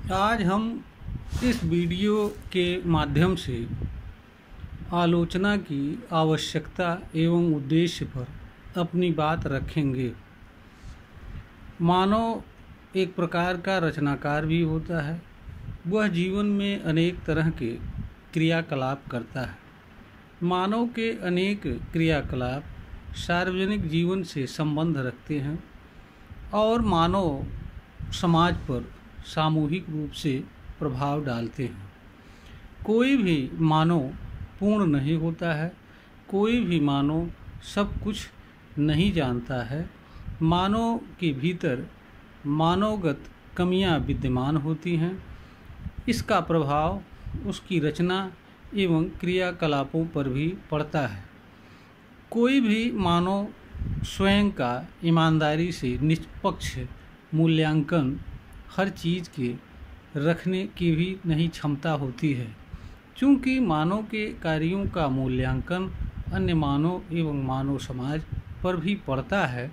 आज हम इस वीडियो के माध्यम से आलोचना की आवश्यकता एवं उद्देश्य पर अपनी बात रखेंगे। मानव एक प्रकार का रचनाकार भी होता है। वह जीवन में अनेक तरह के क्रियाकलाप करता है। मानव के अनेक क्रियाकलाप सार्वजनिक जीवन से संबंध रखते हैं और मानव समाज पर सामूहिक रूप से प्रभाव डालते हैं। कोई भी मानव पूर्ण नहीं होता है। कोई भी मानव सब कुछ नहीं जानता है। मानव के भीतर मानवगत कमियां विद्यमान होती हैं। इसका प्रभाव उसकी रचना एवं क्रियाकलापों पर भी पड़ता है। कोई भी मानव स्वयं का ईमानदारी से निष्पक्ष मूल्यांकन हर चीज़ के रखने की भी नहीं क्षमता होती है। चूँकि मानव के कार्यों का मूल्यांकन अन्य मानव एवं मानव समाज पर भी पड़ता है,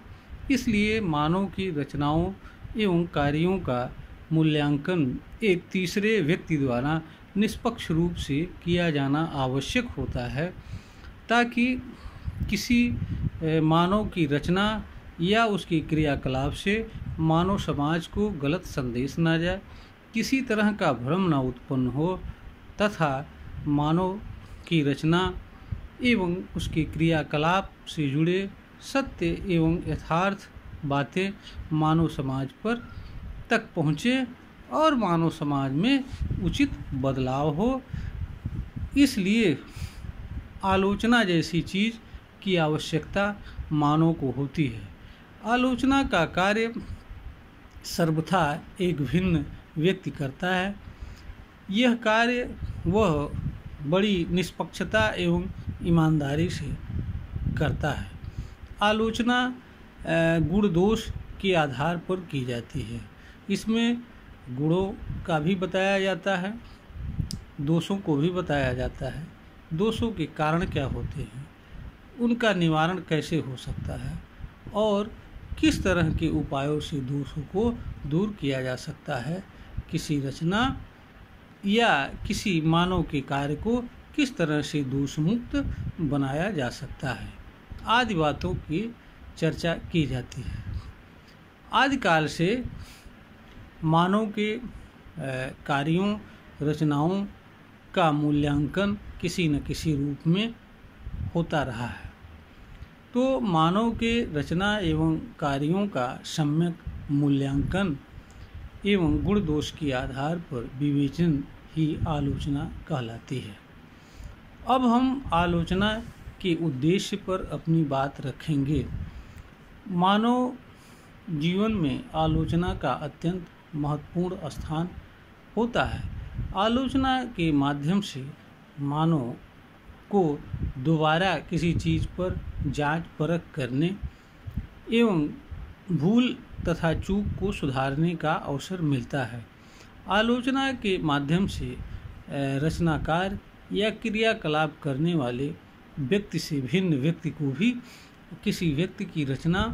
इसलिए मानव की रचनाओं एवं कार्यों का मूल्यांकन एक तीसरे व्यक्ति द्वारा निष्पक्ष रूप से किया जाना आवश्यक होता है, ताकि किसी मानव की रचना या उसके क्रियाकलाप से मानव समाज को गलत संदेश न जाए, किसी तरह का भ्रम न उत्पन्न हो तथा मानव की रचना एवं उसके क्रियाकलाप से जुड़े सत्य एवं यथार्थ बातें मानव समाज पर तक पहुँचे और मानव समाज में उचित बदलाव हो। इसलिए आलोचना जैसी चीज़ की आवश्यकता मानव को होती है। आलोचना का कार्य सर्वथा एक भिन्न व्यक्ति करता है। यह कार्य वह बड़ी निष्पक्षता एवं ईमानदारी से करता है। आलोचना गुण दोष के आधार पर की जाती है। इसमें गुणों का भी बताया जाता है, दोषों को भी बताया जाता है। दोषों के कारण क्या होते हैं, उनका निवारण कैसे हो सकता है और किस तरह के उपायों से दोषों को दूर किया जा सकता है। किसी रचना या किसी मानव के कार्य को किस तरह से दोष मुक्त बनाया जा सकता है, आदि बातों की चर्चा की जाती है। आदिकाल से मानव के कार्यों रचनाओं का मूल्यांकन किसी न किसी रूप में होता रहा है। तो मानव के रचना एवं कार्यों का सम्यक मूल्यांकन एवं गुण दोष के आधार पर विवेचन ही आलोचना कहलाती है। अब हम आलोचना के उद्देश्य पर अपनी बात रखेंगे। मानव जीवन में आलोचना का अत्यंत महत्वपूर्ण स्थान होता है। आलोचना के माध्यम से मानव को दोबारा किसी चीज़ पर जांच परख करने एवं भूल तथा चूक को सुधारने का अवसर मिलता है। आलोचना के माध्यम से रचनाकार या क्रियाकलाप करने वाले व्यक्ति से भिन्न व्यक्ति को भी किसी व्यक्ति की रचना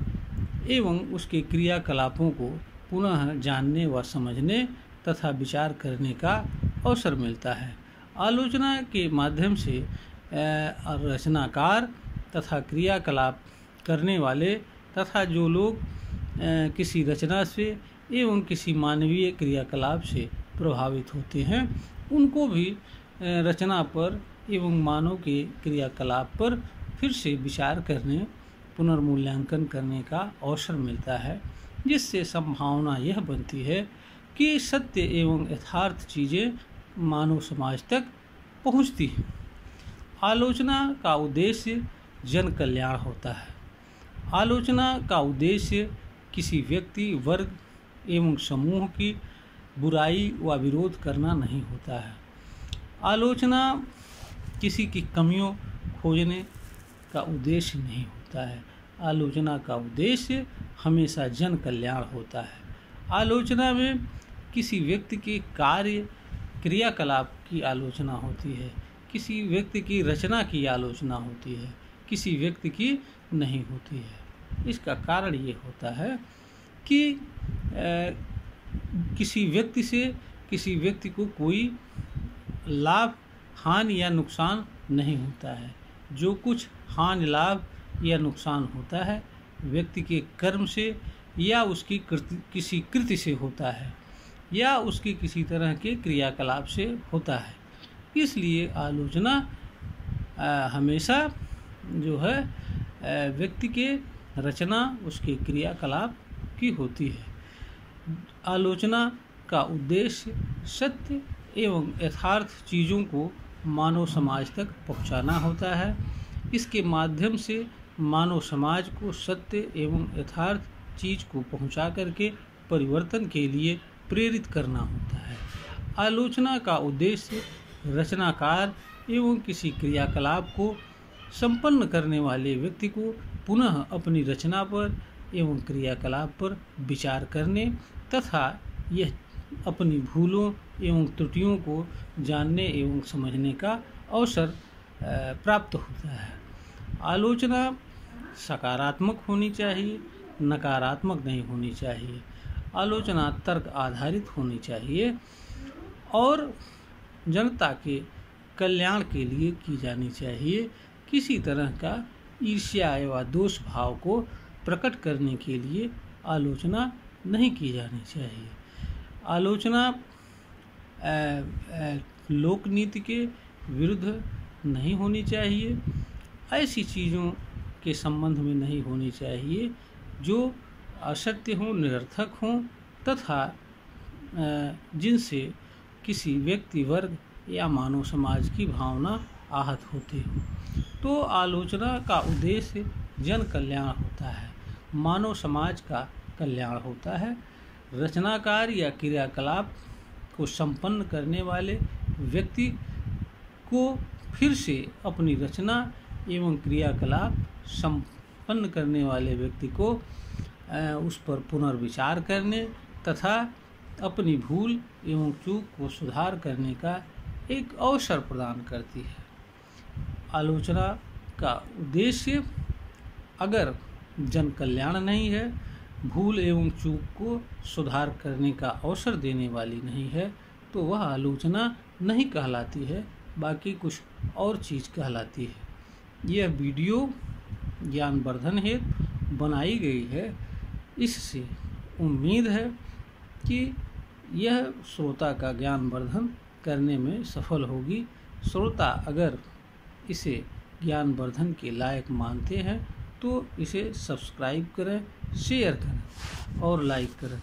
एवं उसके क्रियाकलापों को पुनः जानने व समझने तथा विचार करने का अवसर मिलता है। आलोचना के माध्यम से रचनाकार तथा क्रियाकलाप करने वाले तथा जो लोग किसी रचना से एवं किसी मानवीय क्रियाकलाप से प्रभावित होते हैं, उनको भी रचना पर एवं मानव के क्रियाकलाप पर फिर से विचार करने पुनर्मूल्यांकन करने का अवसर मिलता है, जिससे संभावना यह बनती है कि सत्य एवं यथार्थ चीज़ें मानव समाज तक पहुँचती हैं। आलोचना का उद्देश्य जन कल्याण होता है। आलोचना का उद्देश्य किसी व्यक्ति वर्ग एवं समूह की बुराई व विरोध करना नहीं होता है। आलोचना किसी की कमियों खोजने का उद्देश्य नहीं होता है। आलोचना का उद्देश्य हमेशा जन कल्याण होता है। आलोचना में किसी व्यक्ति के कार्य क्रियाकलाप की आलोचना होती है, किसी व्यक्ति की रचना की आलोचना होती है, किसी व्यक्ति की नहीं होती है। इसका कारण ये होता है कि किसी व्यक्ति से किसी व्यक्ति को कोई लाभ, हानि या नुकसान नहीं होता है। जो कुछ हानि, लाभ या नुकसान होता है व्यक्ति के कर्म से या उसकी किसी कृति से होता है या उसके किसी तरह के क्रियाकलाप से होता है। इसलिए आलोचना हमेशा जो है व्यक्ति के रचना, उसके क्रियाकलाप की होती है। आलोचना का उद्देश्य सत्य एवं यथार्थ चीज़ों को मानव समाज तक पहुंचाना होता है। इसके माध्यम से मानव समाज को सत्य एवं यथार्थ चीज़ को पहुंचा करके परिवर्तन के लिए प्रेरित करना होता है। आलोचना का उद्देश्य रचनाकार एवं किसी क्रियाकलाप को संपन्न करने वाले व्यक्ति को पुनः अपनी रचना पर एवं क्रियाकलाप पर विचार करने तथा यह अपनी भूलों एवं त्रुटियों को जानने एवं समझने का अवसर प्राप्त होता है। आलोचना सकारात्मक होनी चाहिए, नकारात्मक नहीं होनी चाहिए। आलोचना तर्क आधारित होनी चाहिए और जनता के कल्याण के लिए की जानी चाहिए। किसी तरह का ईर्ष्या एवं दोष भाव को प्रकट करने के लिए आलोचना नहीं की जानी चाहिए। आलोचना लोकनीति के विरुद्ध नहीं होनी चाहिए। ऐसी चीज़ों के संबंध में नहीं होनी चाहिए जो असत्य हों, निरर्थक हों तथा जिनसे किसी व्यक्ति वर्ग या मानव समाज की भावना आहत होती हो। तो आलोचना का उद्देश्य जन कल्याण होता है, मानव समाज का कल्याण होता है। रचनाकार या क्रियाकलाप को संपन्न करने वाले व्यक्ति को फिर से अपनी रचना एवं क्रियाकलाप संपन्न करने वाले व्यक्ति को उस पर पुनर्विचार करने तथा अपनी भूल एवं चूक को सुधार करने का एक अवसर प्रदान करती है। आलोचना का उद्देश्य अगर जन कल्याण नहीं है, भूल एवं चूक को सुधार करने का अवसर देने वाली नहीं है, तो वह आलोचना नहीं कहलाती है, बाकी कुछ और चीज़ कहलाती है। यह वीडियो ज्ञानवर्धन हेतु बनाई गई है। इससे उम्मीद है कि यह श्रोता का ज्ञानवर्धन करने में सफल होगी। श्रोता अगर इसे ज्ञानवर्धन के लायक मानते हैं तो इसे सब्सक्राइब करें, शेयर करें और लाइक करें।